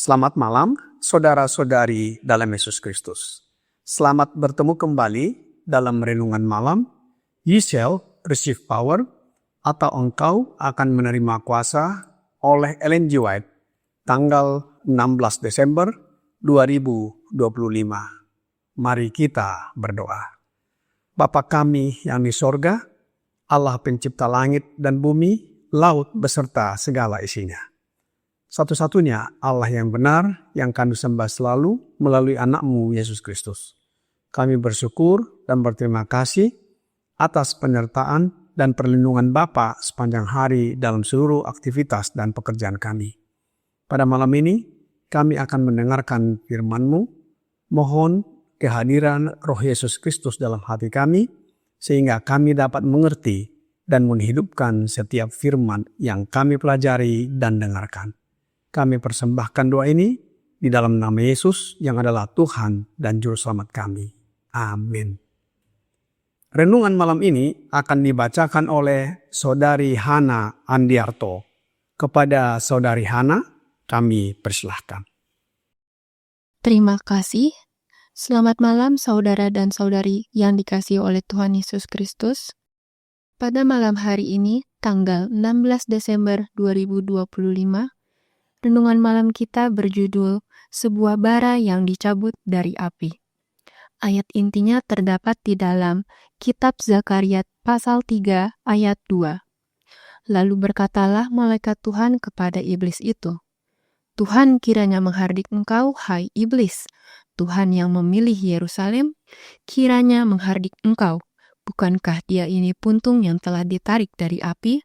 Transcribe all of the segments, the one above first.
Selamat malam, saudara-saudari dalam Yesus Kristus. Selamat bertemu kembali dalam renungan malam. You shall receive power, atau engkau akan menerima kuasa, oleh Ellen G. White, tanggal 16 Desember 2025. Mari kita berdoa. Bapa kami yang di sorga, Allah pencipta langit dan bumi, laut beserta segala isinya. Satu-satunya Allah yang benar yang kami sembah selalu melalui anak-Mu Yesus Kristus. Kami bersyukur dan berterima kasih atas penyertaan dan perlindungan Bapa sepanjang hari dalam seluruh aktivitas dan pekerjaan kami. Pada malam ini kami akan mendengarkan firman-Mu. Mohon kehadiran Roh Yesus Kristus dalam hati kami sehingga kami dapat mengerti dan menghidupkan setiap firman yang kami pelajari dan dengarkan. Kami persembahkan doa ini di dalam nama Yesus yang adalah Tuhan dan Juru Selamat kami. Amin. Renungan malam ini akan dibacakan oleh Saudari Hana Andiarto. Kepada Saudari Hana, kami persilahkan. Terima kasih. Selamat malam saudara dan saudari yang dikasihi oleh Tuhan Yesus Kristus. Pada malam hari ini, tanggal 16 Desember 2025, renungan malam kita berjudul Sebuah Bara yang Dicabut dari Api. Ayat intinya terdapat di dalam Kitab Zakariat pasal 3 ayat 2. Lalu berkatalah malaikat Tuhan kepada iblis itu, Tuhan kiranya menghardik engkau, hai iblis. Tuhan yang memilih Yerusalem, kiranya menghardik engkau. Bukankah dia ini puntung yang telah ditarik dari api?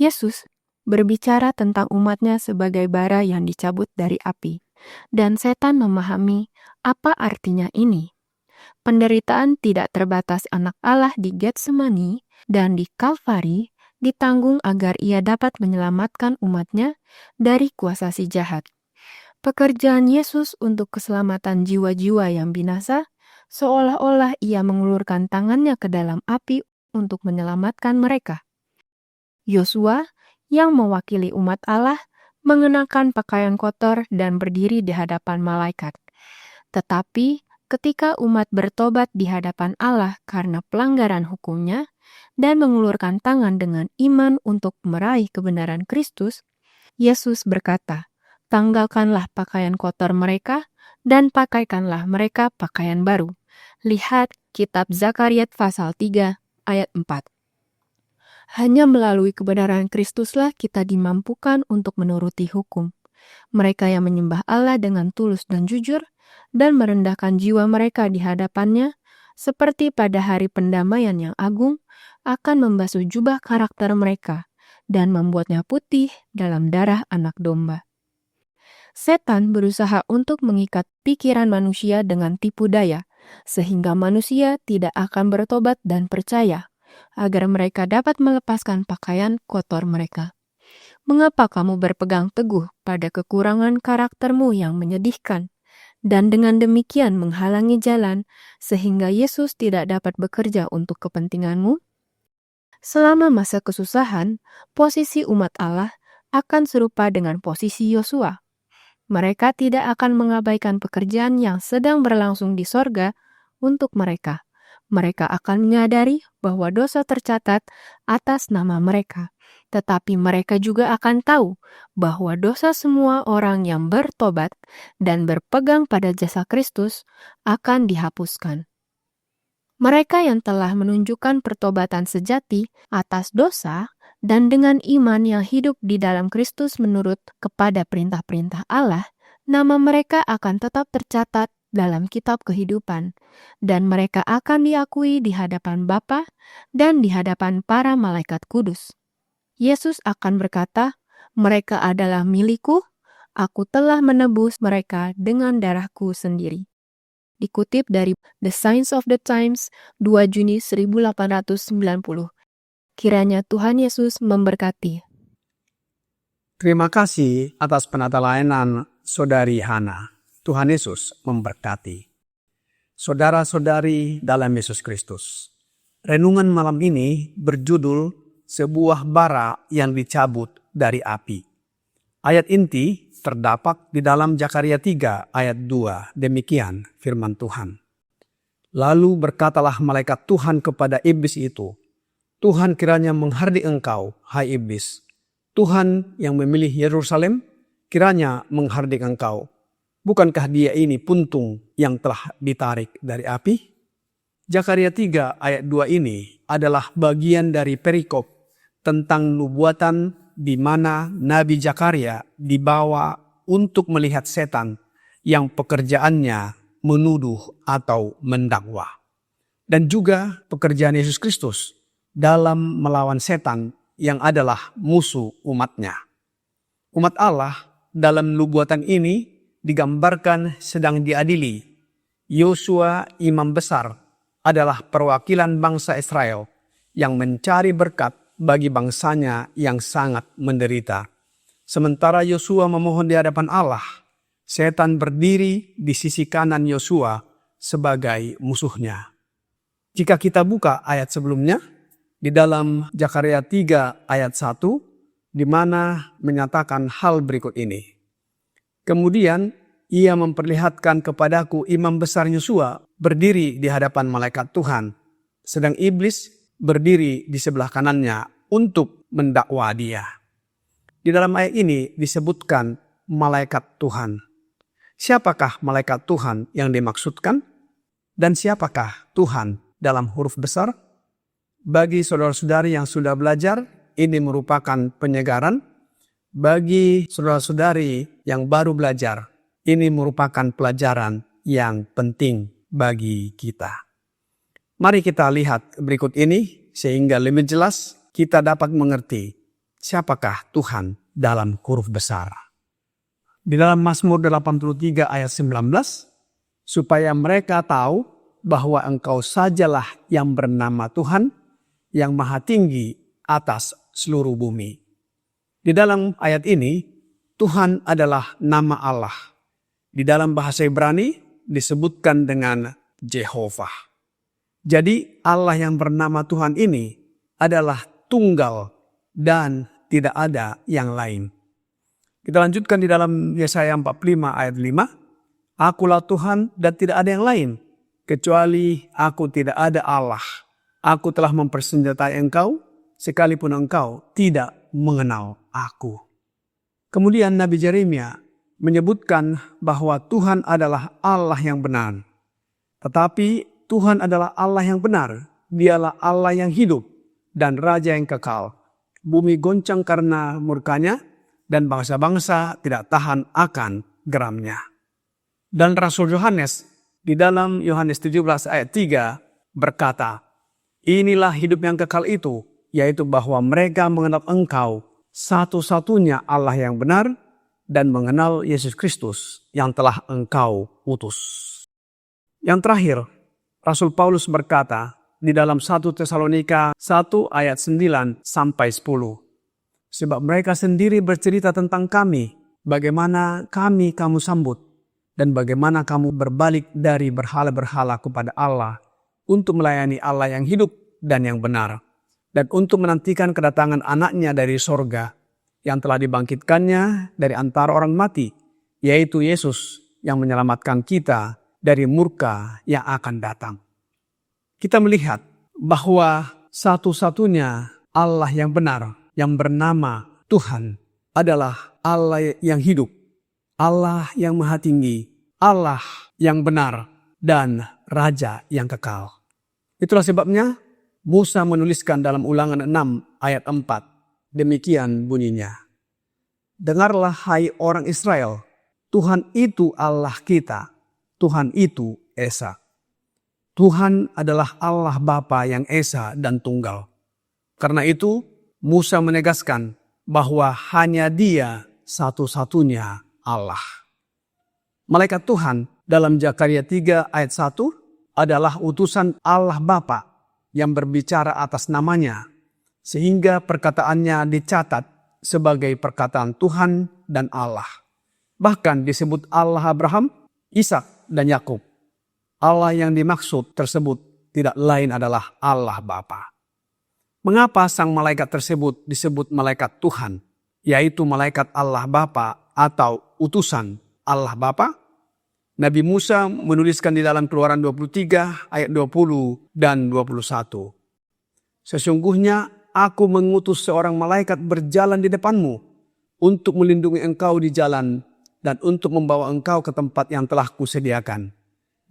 Yesus berbicara tentang umatnya sebagai bara yang dicabut dari api. Dan setan memahami apa artinya ini. Penderitaan tidak terbatas anak Allah di Getsemani dan di Kalvari ditanggung agar ia dapat menyelamatkan umatnya dari kuasa si jahat. Pekerjaan Yesus untuk keselamatan jiwa-jiwa yang binasa, seolah-olah ia mengulurkan tangannya ke dalam api untuk menyelamatkan mereka. Yosua yang mewakili umat Allah, mengenakan pakaian kotor dan berdiri di hadapan malaikat. Tetapi ketika umat bertobat di hadapan Allah karena pelanggaran hukumnya, dan mengulurkan tangan dengan iman untuk meraih kebenaran Kristus, Yesus berkata, tanggalkanlah pakaian kotor mereka, dan pakaikanlah mereka pakaian baru. Lihat Kitab Zakariat pasal 3 ayat 4. Hanya melalui kebenaran Kristuslah kita dimampukan untuk menuruti hukum. Mereka yang menyembah Allah dengan tulus dan jujur dan merendahkan jiwa mereka di hadapannya, seperti pada hari pendamaian yang agung, akan membasuh jubah karakter mereka dan membuatnya putih dalam darah anak domba. Setan berusaha untuk mengikat pikiran manusia dengan tipu daya, sehingga manusia tidak akan bertobat dan percaya, agar mereka dapat melepaskan pakaian kotor mereka. Mengapa kamu berpegang teguh pada kekurangan karaktermu yang menyedihkan, dan dengan demikian menghalangi jalan, sehingga Yesus tidak dapat bekerja untuk kepentinganmu? Selama masa kesusahan, posisi umat Allah akan serupa dengan posisi Yosua. Mereka tidak akan mengabaikan pekerjaan yang sedang berlangsung di sorga untuk mereka. Mereka akan menyadari bahwa dosa tercatat atas nama mereka. Tetapi mereka juga akan tahu bahwa dosa semua orang yang bertobat dan berpegang pada jasa Kristus akan dihapuskan. Mereka yang telah menunjukkan pertobatan sejati atas dosa Dan dengan iman yang hidup di dalam Kristus menurut kepada perintah-perintah Allah, nama mereka akan tetap tercatat dalam kitab kehidupan, dan mereka akan diakui di hadapan Bapa dan di hadapan para malaikat kudus. Yesus akan berkata, "Mereka adalah milikku, aku telah menebus mereka dengan darahku sendiri." Dikutip dari The Signs of the Times, 2 Juni 1890. Kiranya Tuhan Yesus memberkati. Terima kasih atas penata layanan Saudari Hana. Tuhan Yesus memberkati. Saudara-saudari dalam Yesus Kristus, renungan malam ini berjudul sebuah bara yang dicabut dari api. Ayat inti terdapat di dalam Zakaria 3 ayat 2. Demikian firman Tuhan. Lalu berkatalah malaikat Tuhan kepada iblis itu, Tuhan kiranya menghardik engkau, hai iblis. Tuhan yang memilih Yerusalem, kiranya menghardik engkau. Bukankah dia ini puntung yang telah ditarik dari api? Zakaria 3 ayat 2 ini adalah bagian dari perikop tentang nubuatan di mana Nabi Zakaria dibawa untuk melihat setan yang pekerjaannya menuduh atau mendakwa. Dan juga pekerjaan Yesus Kristus dalam melawan setan yang adalah musuh umatnya. Umat Allah dalam nubuatan ini digambarkan sedang diadili. Yosua imam besar adalah perwakilan bangsa Israel yang mencari berkat bagi bangsanya yang sangat menderita. Sementara Yosua memohon di hadapan Allah, setan berdiri di sisi kanan Yosua sebagai musuhnya. Jika kita buka ayat sebelumnya, di dalam Zakaria 3 ayat 1, di mana menyatakan hal berikut ini. Kemudian ia memperlihatkan kepadaku imam besar Yosua berdiri di hadapan malaikat Tuhan, sedang iblis berdiri di sebelah kanannya untuk mendakwa dia. Di dalam ayat ini disebutkan malaikat Tuhan. Siapakah malaikat Tuhan yang dimaksudkan? Dan siapakah Tuhan dalam huruf besar? Bagi saudara-saudari yang sudah belajar, ini merupakan penyegaran. Bagi saudara-saudari yang baru belajar, ini merupakan pelajaran yang penting bagi kita. Mari kita lihat berikut ini sehingga lebih jelas kita dapat mengerti siapakah Tuhan dalam huruf besar. Di dalam Mazmur 83 ayat 19, supaya mereka tahu bahwa engkau sajalah yang bernama Tuhan, yang maha tinggi atas seluruh bumi. Di dalam ayat ini, Tuhan adalah nama Allah. Di dalam bahasa Ibrani disebutkan dengan Jehovah. Jadi Allah yang bernama Tuhan ini adalah tunggal dan tidak ada yang lain. Kita lanjutkan di dalam Yesaya 45 ayat 5. Akulah Tuhan dan tidak ada yang lain, kecuali aku tidak ada Allah. Aku telah mempersenjatai engkau, sekalipun engkau tidak mengenal aku. Kemudian Nabi Yeremia menyebutkan bahwa Tuhan adalah Allah yang benar. Tetapi Tuhan adalah Allah yang benar. Dialah Allah yang hidup dan Raja yang kekal. Bumi goncang karena murkanya dan bangsa-bangsa tidak tahan akan geramnya. Dan Rasul Yohanes di dalam Yohanes 17 ayat 3 berkata, inilah hidup yang kekal itu, yaitu bahwa mereka mengenal engkau, satu-satunya Allah yang benar, dan mengenal Yesus Kristus yang telah engkau utus. Yang terakhir, Rasul Paulus berkata di dalam 1 Tesalonika 1 ayat 9 sampai 10. Sebab mereka sendiri bercerita tentang kami, bagaimana kamu sambut, dan bagaimana kamu berbalik dari berhala-berhala kepada Allah, untuk melayani Allah yang hidup dan yang benar, dan untuk menantikan kedatangan anaknya dari sorga, yang telah dibangkitkannya dari antara orang mati, yaitu Yesus yang menyelamatkan kita dari murka yang akan datang. Kita melihat bahwa satu-satunya Allah yang benar, yang bernama Tuhan, adalah Allah yang hidup, Allah yang maha tinggi, Allah yang benar, dan Raja yang kekal. Itulah sebabnya Musa menuliskan dalam Ulangan 6 ayat 4, Demikian bunyinya. Dengarlah hai orang Israel, Tuhan itu Allah kita, Tuhan itu Esa. Tuhan adalah Allah Bapa yang Esa dan Tunggal. Karena itu Musa menegaskan bahwa hanya Dia satu-satunya Allah. Malaikat Tuhan dalam Zakaria 3 ayat 1 adalah utusan Allah Bapa yang berbicara atas namanya, sehingga perkataannya dicatat sebagai perkataan Tuhan dan Allah. Bahkan disebut Allah Abraham, Ishak, dan Yakub. Allah yang dimaksud tersebut tidak lain adalah Allah Bapa. Mengapa sang malaikat tersebut disebut malaikat Tuhan, yaitu malaikat Allah Bapa atau utusan Allah Bapa? Nabi Musa menuliskan di dalam Keluaran 23 ayat 20 dan 21. Sesungguhnya aku mengutus seorang malaikat berjalan di depanmu untuk melindungi engkau di jalan dan untuk membawa engkau ke tempat yang telah kusediakan.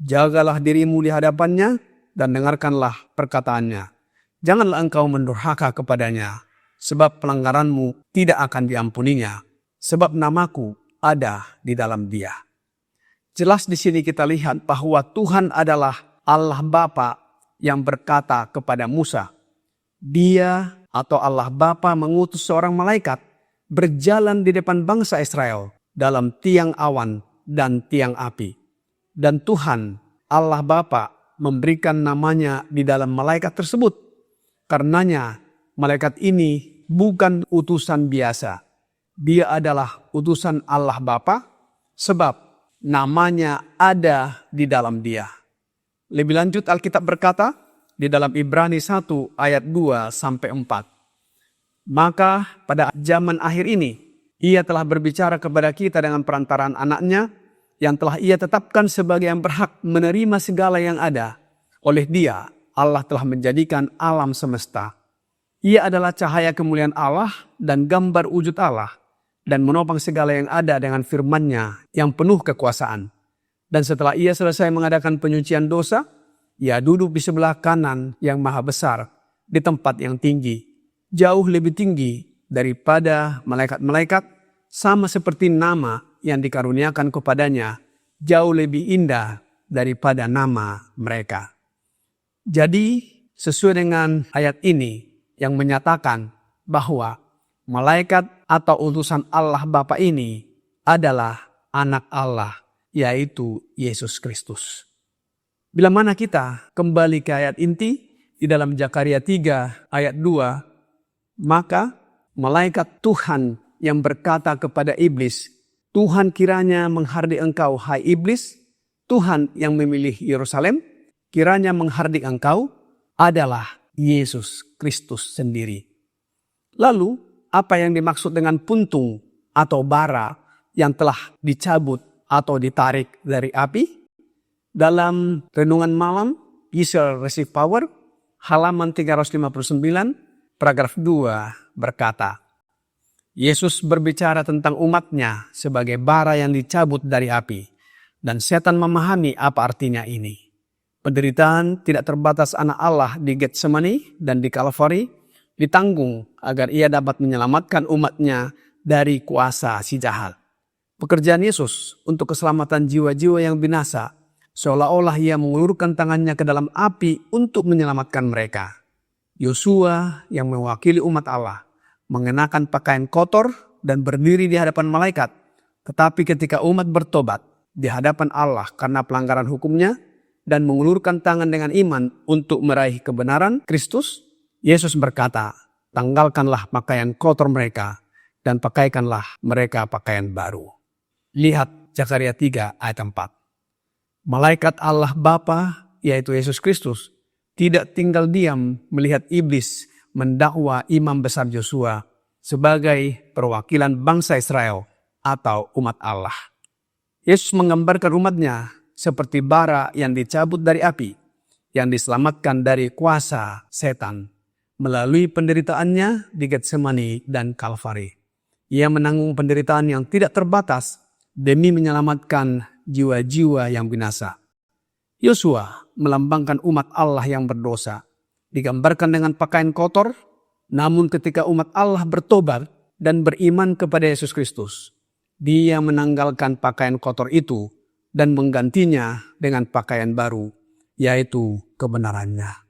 Jagalah dirimu di hadapannya dan dengarkanlah perkataannya. Janganlah engkau mendurhaka kepadanya, sebab pelanggaranmu tidak akan diampuninya, sebab namaku ada di dalam dia. Jelas di sini kita lihat bahwa Tuhan adalah Allah Bapa yang berkata kepada Musa. Dia atau Allah Bapa mengutus seorang malaikat berjalan di depan bangsa Israel dalam tiang awan dan tiang api. Dan Tuhan, Allah Bapa, memberikan namanya di dalam malaikat tersebut. Karenanya, malaikat ini bukan utusan biasa. Dia adalah utusan Allah Bapa, sebab namanya ada di dalam dia. Lebih lanjut Alkitab berkata, di dalam Ibrani 1 ayat 2-4. Maka pada zaman akhir ini, Ia telah berbicara kepada kita dengan perantaraan anaknya, yang telah Ia tetapkan sebagai yang berhak menerima segala yang ada. Oleh Dia, Allah telah menjadikan alam semesta. Ia adalah cahaya kemuliaan Allah dan gambar wujud Allah, dan menopang segala yang ada dengan firman-Nya yang penuh kekuasaan. Dan setelah Ia selesai mengadakan penyucian dosa, Ia duduk di sebelah kanan yang maha besar, di tempat yang tinggi, jauh lebih tinggi daripada malaikat-malaikat, sama seperti nama yang dikaruniakan kepadanya jauh lebih indah daripada nama mereka. Jadi sesuai dengan ayat ini yang menyatakan bahwa malaikat atau utusan Allah Bapa ini adalah anak Allah, yaitu Yesus Kristus. Bila mana kita kembali ke ayat inti di dalam Zakaria 3 ayat 2, maka malaikat Tuhan yang berkata kepada iblis, Tuhan kiranya menghardik engkau, hai iblis. Tuhan yang memilih Yerusalem, kiranya menghardik engkau adalah Yesus Kristus sendiri. Lalu, apa yang dimaksud dengan puntung atau bara yang telah dicabut atau ditarik dari api? Dalam renungan malam, Ye Shall Receive Power, halaman 359, paragraf 2 berkata, Yesus berbicara tentang umatnya sebagai bara yang dicabut dari api, dan setan memahami apa artinya ini. Penderitaan tidak terbatas anak Allah di Getsemani dan di Kalvari ditanggung agar ia dapat menyelamatkan umatnya dari kuasa si jahat. Pekerjaan Yesus untuk keselamatan jiwa-jiwa yang binasa, seolah-olah ia mengulurkan tangannya ke dalam api untuk menyelamatkan mereka. Yosua yang mewakili umat Allah mengenakan pakaian kotor dan berdiri di hadapan malaikat. Tetapi ketika umat bertobat di hadapan Allah karena pelanggaran hukumnya dan mengulurkan tangan dengan iman untuk meraih kebenaran Kristus, Yesus berkata, tanggalkanlah pakaian kotor mereka dan pakaikanlah mereka pakaian baru. Lihat Zakaria 3 ayat 4. Malaikat Allah Bapa, yaitu Yesus Kristus, tidak tinggal diam melihat iblis mendakwa imam besar Yosua sebagai perwakilan bangsa Israel atau umat Allah. Yesus menggambarkan umatnya seperti bara yang dicabut dari api, yang diselamatkan dari kuasa setan melalui penderitaannya di Getsemani dan Kalvari. Ia menanggung penderitaan yang tidak terbatas demi menyelamatkan jiwa-jiwa yang binasa. Yosua melambangkan umat Allah yang berdosa, digambarkan dengan pakaian kotor Namun ketika umat Allah bertobat dan beriman kepada Yesus Kristus, Dia menanggalkan pakaian kotor itu dan menggantinya dengan pakaian baru, yaitu kebenarannya.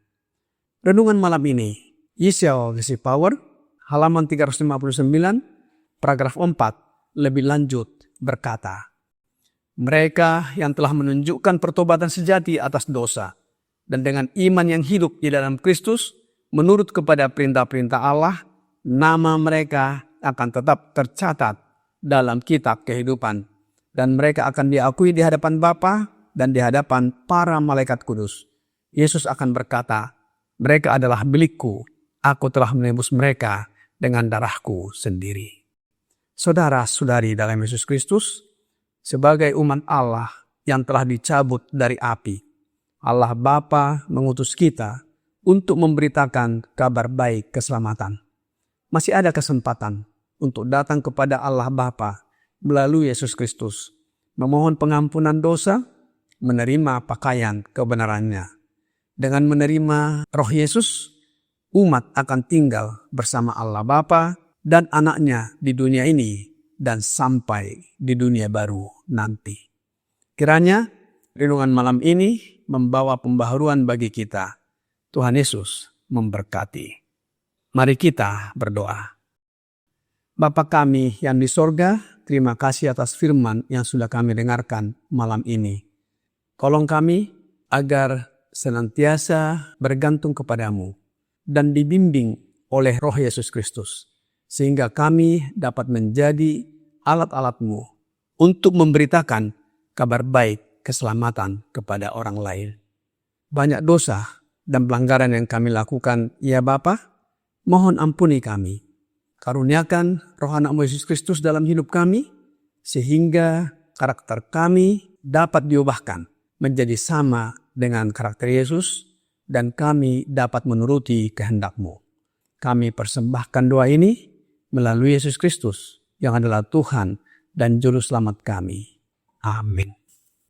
Renungan malam ini, Yeshua Kasih Power, halaman 359, paragraf 4, lebih lanjut berkata, mereka yang telah menunjukkan pertobatan sejati atas dosa dan dengan iman yang hidup di dalam Kristus, menurut kepada perintah-perintah Allah, nama mereka akan tetap tercatat dalam kitab kehidupan, dan mereka akan diakui di hadapan Bapa dan di hadapan para malaikat kudus. Yesus akan berkata, mereka adalah milikku, aku telah menebus mereka dengan darahku sendiri. Saudara-saudari dalam Yesus Kristus, sebagai umat Allah yang telah dicabut dari api, Allah Bapa mengutus kita untuk memberitakan kabar baik keselamatan. Masih ada kesempatan untuk datang kepada Allah Bapa melalui Yesus Kristus, memohon pengampunan dosa, menerima pakaian kebenarannya. Dengan menerima Roh Yesus, umat akan tinggal bersama Allah Bapa dan anaknya di dunia ini dan sampai di dunia baru nanti. Kiranya renungan malam ini membawa pembaharuan bagi kita. Tuhan Yesus memberkati. Mari kita berdoa. Bapa kami yang di sorga, terima kasih atas firman yang sudah kami dengarkan malam ini. Tolong kami agar senantiasa bergantung kepadamu dan dibimbing oleh Roh Yesus Kristus, sehingga kami dapat menjadi alat-alat-Mu untuk memberitakan kabar baik keselamatan kepada orang lain. Banyak dosa dan pelanggaran yang kami lakukan, ya Bapa, mohon ampuni kami. Karuniakan Roh Anak-Mu Yesus Kristus dalam hidup kami, sehingga karakter kami dapat diubahkan menjadi sama dengan karakter Yesus, dan kami dapat menuruti kehendak-Mu. Kami persembahkan doa ini melalui Yesus Kristus, yang adalah Tuhan dan Juru Selamat kami. Amin.